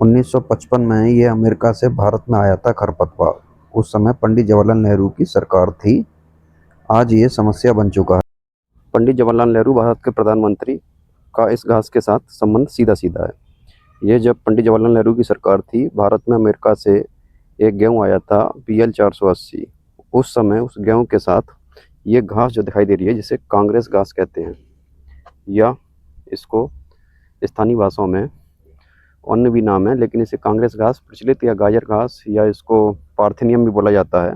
1955 में ये अमेरिका से भारत में आया था खरपतवार। उस समय पंडित जवाहरलाल नेहरू की सरकार थी। आज ये समस्या बन चुका है। पंडित जवाहरलाल नेहरू भारत के प्रधानमंत्री का इस घास के साथ संबंध सीधा सीधा है। ये जब पंडित जवाहरलाल नेहरू की सरकार थी, भारत में अमेरिका से एक गेहूँ आया था PL 480। उस समय उस गेहूँ के साथ ये घास जो दिखाई दे रही है, जिसे कांग्रेस घास कहते हैं, या इसको स्थानीय भाषाओं में अन्य भी नाम है, लेकिन इसे कांग्रेस घास प्रचलित या गाजर घास या इसको पार्थेनियम भी बोला जाता है।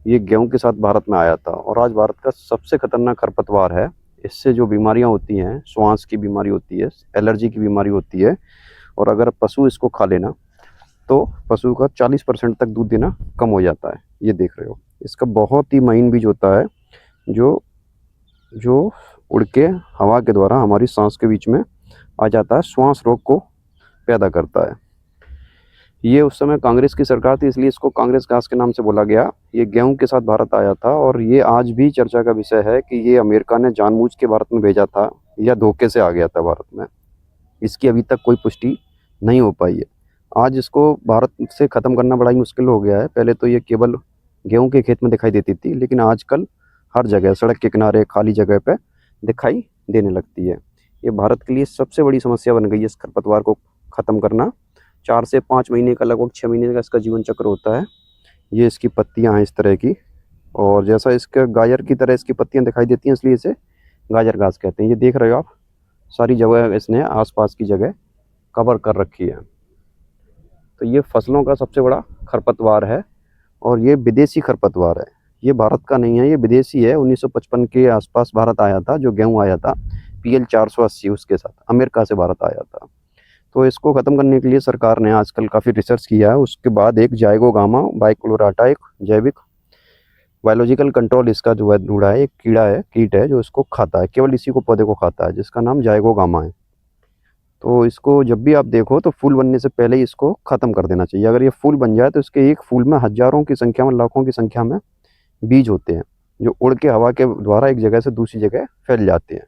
ये गेहूं के साथ भारत में आया था और आज भारत का सबसे खतरनाक खरपतवार है। इससे जो बीमारियां होती हैं, श्वास की बीमारी होती है, एलर्जी की बीमारी होती है, और अगर पशु इसको खा लेना तो पशु का 40% तक दूध देना कम हो जाता है। ये देख रहे हो, इसका बहुत ही महीन बीज होता है जो जो उड़ के हवा के द्वारा हमारी सांस के बीच में आ जाता है, श्वास रोग को पैदा करता है। ये उस समय कांग्रेस की सरकार थी, इसलिए इसको कांग्रेस घास के नाम से बोला गया। ये गेहूं के साथ भारत आया था और ये आज भी चर्चा का विषय है कि ये अमेरिका ने जानबूझ के भारत में भेजा था या धोखे से आ गया था भारत में। इसकी अभी तक कोई पुष्टि नहीं हो पाई है। आज इसको भारत से ख़त्म करना बड़ा ही मुश्किल हो गया है। पहले तो ये केवल गेहूं के खेत में दिखाई देती थी, लेकिन आजकल हर जगह, सड़क के किनारे, खाली जगह पे दिखाई देने लगती है। ये भारत के लिए सबसे बड़ी समस्या बन गई है इस खरपतवार को ख़त्म करना। 4 से 5 महीने का, लगभग 6 महीने का इसका जीवन चक्र होता है। ये इसकी पत्तियां हैं इस तरह की, और जैसा इसके गाजर की तरह इसकी पत्तियां दिखाई देती हैं, इसलिए इसे गाजर घास कहते हैं। ये देख रहे हो आप, सारी जगह इसने आसपास की जगह कवर कर रखी है। तो ये फसलों का सबसे बड़ा खरपतवार है और ये विदेशी खरपतवार है। ये भारत का नहीं है, ये विदेशी है। 1955 के आसपास भारत आया था, जो गेहूँ आया था PL 480, उसके साथ अमेरिका से भारत आया था। तो इसको ख़त्म करने के लिए सरकार ने आजकल काफ़ी रिसर्च किया है। उसके बाद एक जाइगोगामा बाइकोलोराटा, एक जैविक बायोलॉजिकल कंट्रोल इसका जो है ढूंढा है। एक कीड़ा है, कीट है, जो इसको खाता है, केवल इसी को, पौधे को खाता है, जिसका नाम जाइगोगामा है। तो इसको जब भी आप देखो तो फूल बनने से पहले ही इसको ख़त्म कर देना चाहिए। अगर ये फूल बन जाए तो इसके एक फूल में हज़ारों की संख्या में, लाखों की संख्या में बीज होते हैं, जो उड़ के हवा के द्वारा एक जगह से दूसरी जगह फैल जाते हैं।